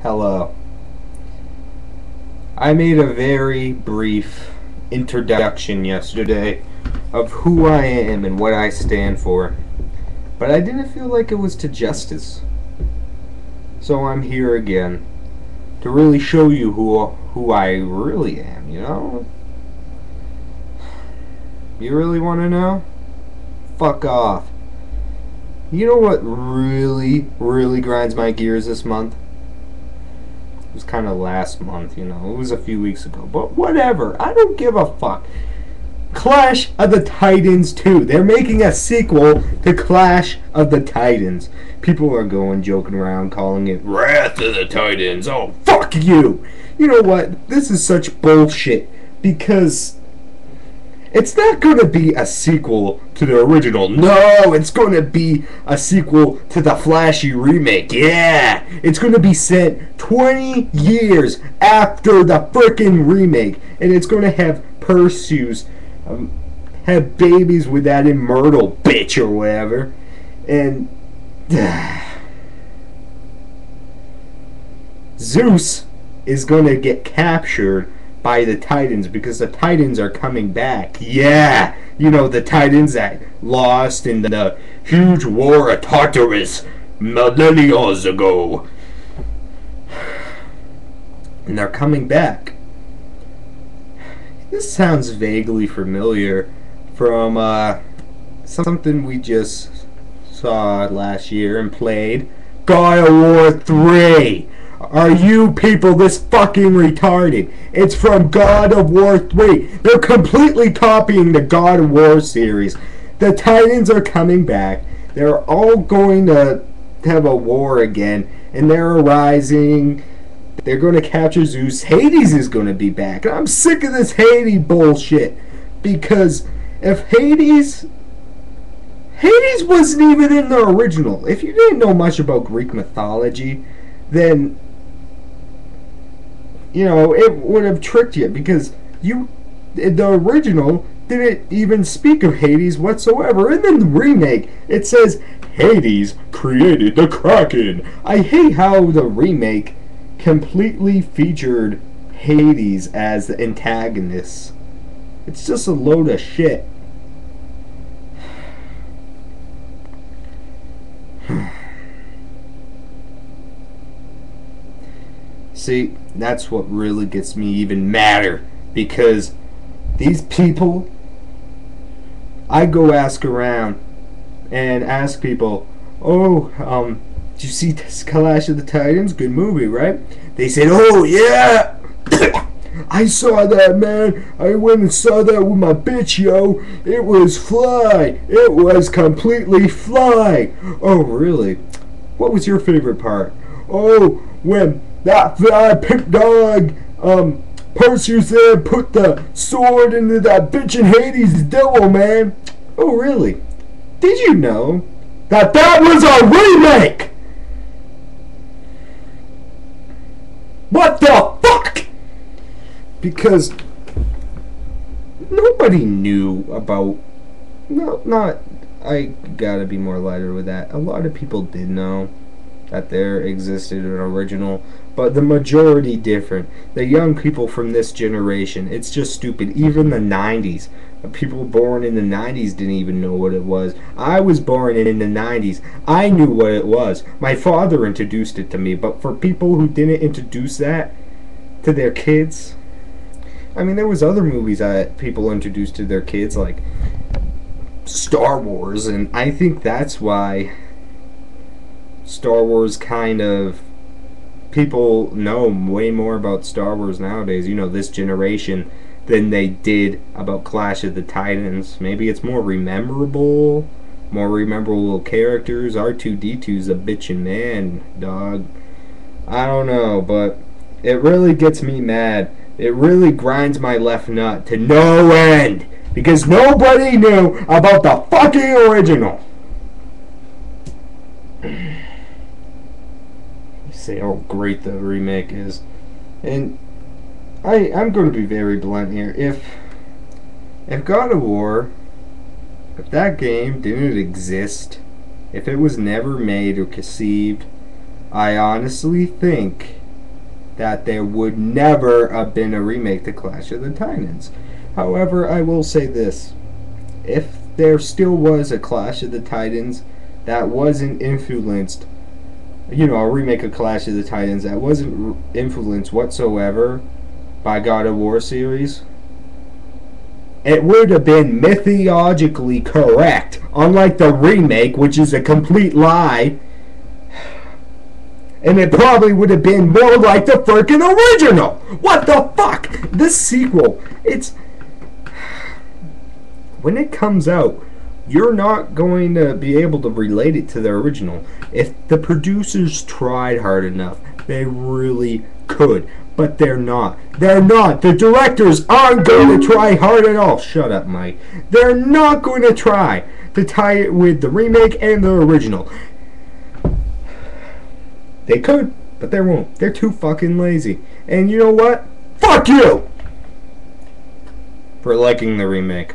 Hello. I made a very brief introduction yesterday of who I am and what I stand for, but I didn't feel like it was to justice. So I'm here again to really show you who I really am, you know? You really want to know? Fuck off. You know what really grinds my gears this month? It was kind of last month, you know. It was a few weeks ago. But whatever. I don't give a fuck. Clash of the Titans 2. They're making a sequel to Clash of the Titans. People are joking around, calling it Wrath of the Titans. Oh, fuck you. You know what? This is such bullshit. Because it's not going to be a sequel to the original. No, it's going to be a sequel to the flashy remake. Yeah, it's going to be set 20 years after the frickin' remake. And it's going to have Perseus have babies with that immortal bitch or whatever. And Zeus is going to get captured by the Titans because the Titans are coming back. Yeah, you know, the Titans that lost in the huge war of Tartarus millennia ago. And they're coming back. This sounds vaguely familiar from something we just saw last year and played. God of War 3. Are you people this fucking retarded? It's from God of War 3. They're completely copying the God of War series. The Titans are coming back. They're all going to have a war again. And they're arising. They're going to capture Zeus. Hades is going to be back. And I'm sick of this Hades bullshit. Because if Hades wasn't even in the original. If you didn't know much about Greek mythology, then you know, it would have tricked you because the original didn't even speak of Hades whatsoever. And then the remake, it says Hades created the Kraken. I hate how the remake completely featured Hades as the antagonist. It's just a load of shit. See, that's what really gets me even madder, because these people, I go ask around and ask people, oh, did you see Clash of the Titans? Good movie, right? They said, oh yeah, I saw that, man. I went and saw that with my bitch, yo. It was fly. It was completely fly. Oh, really? What was your favorite part? Oh, when that fly pig dog, Perseus there put the sword into that bitch in Hades' devil, man. Oh, really? Did you know that was a remake? What the fuck? Because nobody knew about, I gotta be more lighter with that. A lot of people did know that there existed an original, but the majority different. The young people from this generation, it's just stupid. Even the 90s, people born in the 90s didn't even know what it was. I was born in the 90s. I knew what it was. My father introduced it to me, but for people who didn't introduce that to their kids, I mean, there was other movies that people introduced to their kids, like Star Wars, and I think that's why Star Wars kind of, people know way more about Star Wars nowadays, you know, this generation, than they did about Clash of the Titans. Maybe it's more memorable characters. R2-D2's a bitchin' man, dog. I don't know, but it really gets me mad. It really grinds my left nut to no end, because nobody knew about the fucking original. Say how great the remake is, and I'm going to be very blunt here. If God of War, if that game didn't exist, if it was never made or conceived, I honestly think that there would never have been a remake to Clash of the Titans. However, I will say this. If there still was a Clash of the Titans that wasn't influenced, a remake of Clash of the Titans that wasn't influenced whatsoever by God of War series, it would have been mythologically correct, unlike the remake, which is a complete lie. And it probably would have been more like the freaking original. What the fuck? This sequel, when it comes out, you're not going to be able to relate it to the original. If the producers tried hard enough, they really could. But they're not. They're not. The directors aren't going to try hard at all. Shut up, Mike. They're not going to try to tie it with the remake and the original. They could, but they won't. They're too fucking lazy. And you know what? Fuck you! For liking the remake.